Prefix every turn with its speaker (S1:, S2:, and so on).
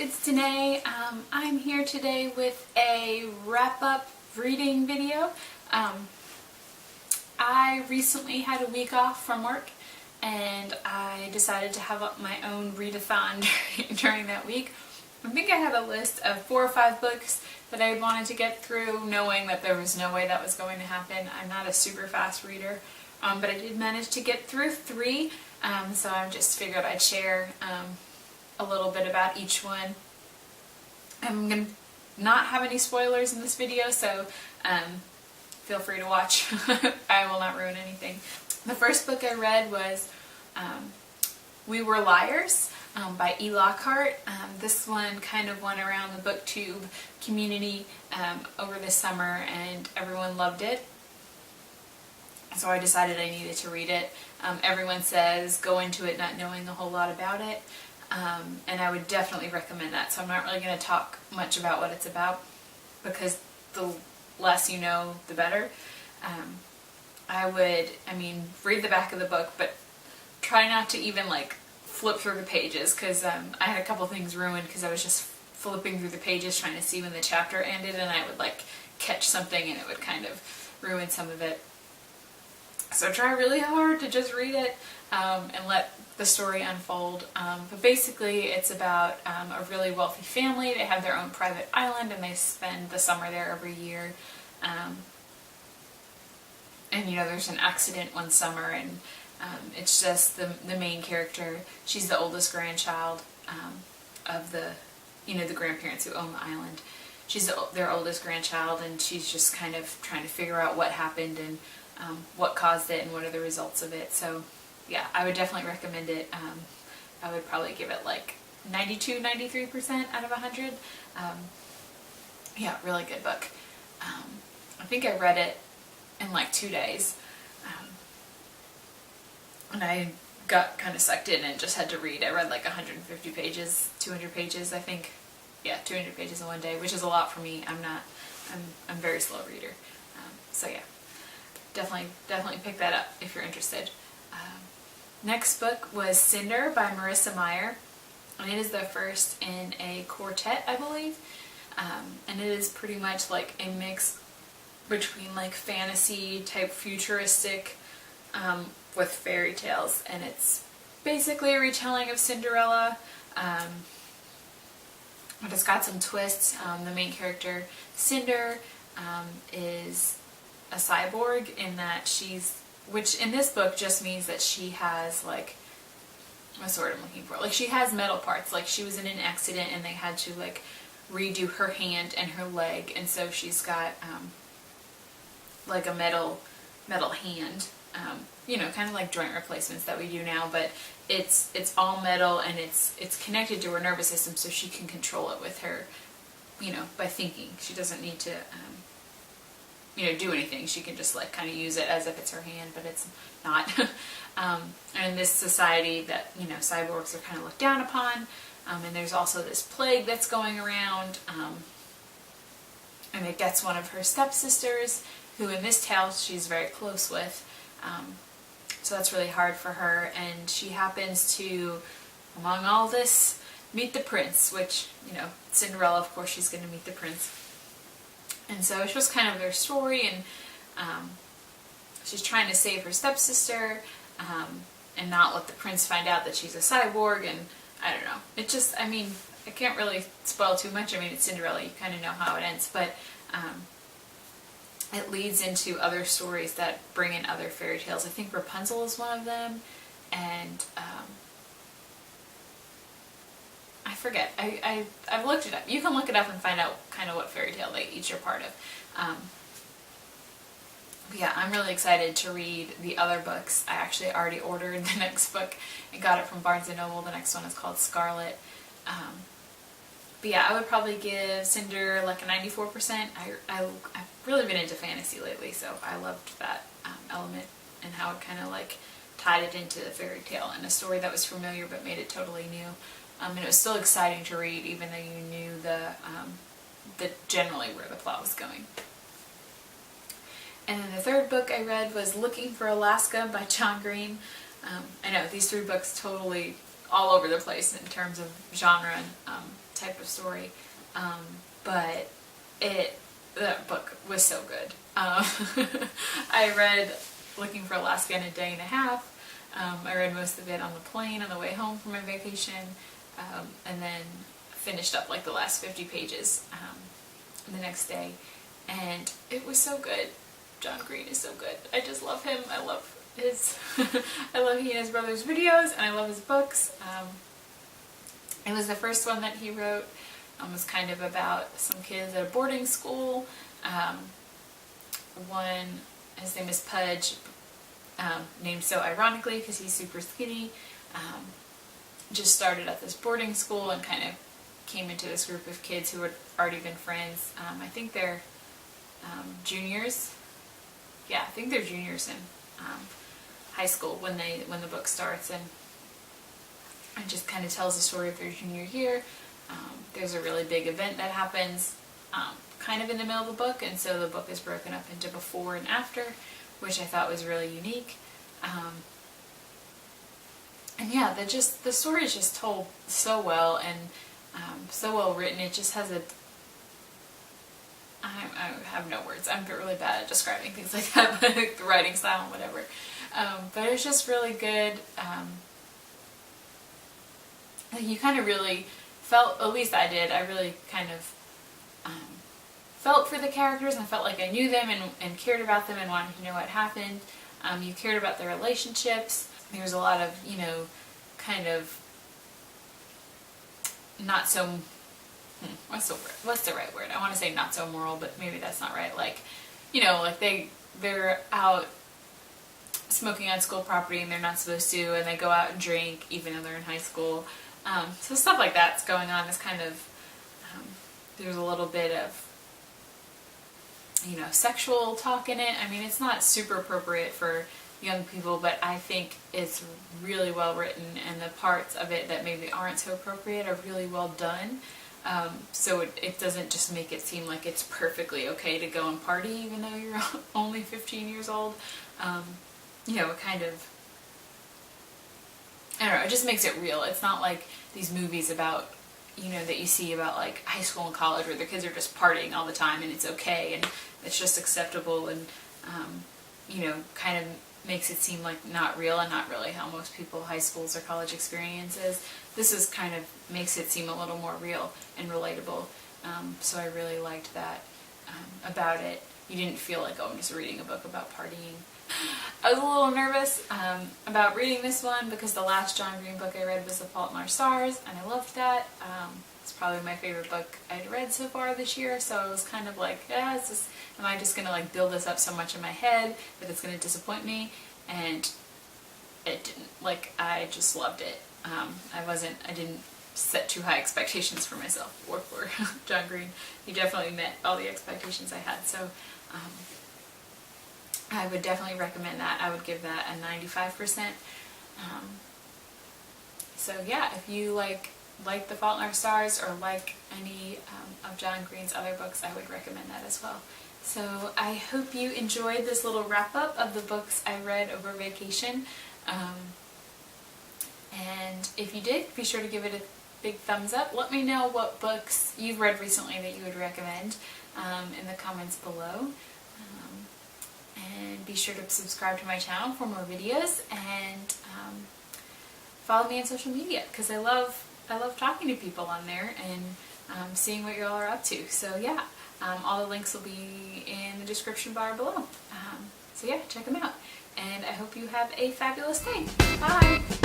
S1: it's Danae. I'm here today with a wrap-up reading video. I recently had a week off from work and I decided to have my own readathon during that week. I think I had a list of 4 or 5 books that I wanted to get through, knowing that there was no way that was going to happen. I'm not a super fast reader, but I did manage to get through 3, so I just figured I'd share a little bit about each one. I'm going to not have any spoilers in this video, so feel free to watch. I will not ruin anything. The first book I read was We Were Liars by E Lockhart. This one kind of went around the booktube community over the summer and everyone loved it. So I decided I needed to read it. Everyone says go into it not knowing a whole lot about it. And I would definitely recommend that. So I'm not really going to talk much about what it's about because the less you know, the better. Read the back of the book, but try not to even flip through the pages because I had a couple things ruined because I was just flipping through the pages trying to see when the chapter ended, and I would catch something and it would kind of ruin some of it. So try really hard to just read it and let the story unfold. But basically it's about a really wealthy family. They have their own private island and they spend the summer there every year. And there's an accident one summer and it's just the main character. She's the oldest grandchild of the grandparents who own the island. She's their oldest grandchild and she's just kind of trying to figure out what happened and what caused it and what are the results of it. So yeah, I would definitely recommend it. I would probably give it 92-93% out of 100. Yeah, really good book. I think I read it in 2 days. And I got kind of sucked in and just had to read. I read 150 pages, 200 pages, I think. Yeah, 200 pages in one day, which is a lot for me. I'm a very slow reader. So yeah, definitely pick that up if you're interested. Next book was Cinder by Marissa Meyer, and it is the first in a quartet, I believe. And it is pretty much a mix between fantasy type futuristic with fairy tales, and it's basically a retelling of Cinderella. But it's got some twists. The main character, Cinder, is a cyborg in that which in this book just means that she has what's the word I'm looking for? She has metal parts. She was in an accident and they had to redo her hand and her leg, and so she's got a metal hand. Kind of like joint replacements that we do now, but it's all metal and it's connected to her nervous system, so she can control it with her, by thinking. She doesn't need to do anything. She can just kind of use it as if it's her hand, but it's not. And in this society that cyborgs are kind of looked down upon, and there's also this plague that's going around, and it gets one of her stepsisters, who in this tale she's very close with. So that's really hard for her, and she happens to, among all this, meet the prince, which, Cinderella, of course, she's going to meet the prince. And so it's just kind of their story, and she's trying to save her stepsister and not let the prince find out that she's a cyborg, and I don't know. It just, I can't really spoil too much. It's Cinderella, you kind of know how it ends, but it leads into other stories that bring in other fairy tales. I think Rapunzel is one of them, and I forget. I've looked it up. You can look it up and find out kind of what fairy tale they each are part of. But yeah, I'm really excited to read the other books. I actually already ordered the next book and got it from Barnes & Noble. The next one is called Scarlet. But yeah, I would probably give Cinder a 94%. I've really been into fantasy lately, so I loved that element and how it kind of tied it into the fairy tale and a story that was familiar but made it totally new. And it was still exciting to read, even though you knew the generally where the plot was going. And then the third book I read was Looking for Alaska by John Green. I know, these 3 books totally all over the place in terms of genre and type of story. But that book was so good. I read Looking for Alaska in a day and a half. I read most of it on the plane on the way home from my vacation, and then finished up like the last 50 pages the next day, and it was so good. John Green is so good. I just love him. I love his I love he and his brother's videos, and I love his books. It was the first one that he wrote. It was kind of about some kids at a boarding school. One, his name is Pudge, named so ironically because he's super skinny, just started at this boarding school and kind of came into this group of kids who had already been friends. I think they're juniors. Yeah, I think they're juniors in high school when the book starts, and it just kind of tells the story of their junior year. There's a really big event that happens kind of in the middle of the book, and so the book is broken up into before and after, which I thought was really unique. And yeah, the story is just told so well and so well written. It just has I have no words. I'm really bad at describing things like that, but the writing style and whatever. But it's just really good. You kind of really felt, at least I did, I really kind of felt for the characters and felt like I knew them and cared about them and wanted to know what happened. You cared about their relationships. There was a lot of, kind of not so, what's the right word? I want to say not so moral, but maybe that's not right. Like, like they're out smoking on school property and they're not supposed to, and they go out and drink even though they're in high school. So stuff like that's going on. Is kind of, there's a little bit of, sexual talk in it. I mean, it's not super appropriate for young people, but I think it's really well written, and the parts of it that maybe aren't so appropriate are really well done. So it doesn't just make it seem like it's perfectly okay to go and party even though you're only 15 years old. It kind of, I don't know, it just makes it real. It's not like these movies about, that you see about like high school and college where the kids are just partying all the time and it's okay and it's just acceptable, and, kind of makes it seem like not real and not really how most people high schools or college experiences. This is kind of makes it seem a little more real and relatable. So I really liked that about it. You didn't feel like, oh, I'm just reading a book about partying. I was a little nervous about reading this one because the last John Green book I read was The Fault in Our Stars, and I loved that. It's probably my favorite book I'd read so far this year, so I was kind of like, am I just going to like build this up so much in my head that it's going to disappoint me? And it didn't. Like, I just loved it. I didn't set too high expectations for myself or for John Green. He definitely met all the expectations I had, so I would definitely recommend that. I would give that a 95%. So yeah, if you like The Fault in Our Stars or like any of John Green's other books, I would recommend that as well. So I hope you enjoyed this little wrap-up of the books I read over vacation. And if you did, be sure to give it a big thumbs up. Let me know what books you've read recently that you would recommend in the comments below. And be sure to subscribe to my channel for more videos, and follow me on social media because I love talking to people on there and seeing what you all are up to. So yeah, all the links will be in the description bar below. So yeah, check them out, and I hope you have a fabulous day. Bye!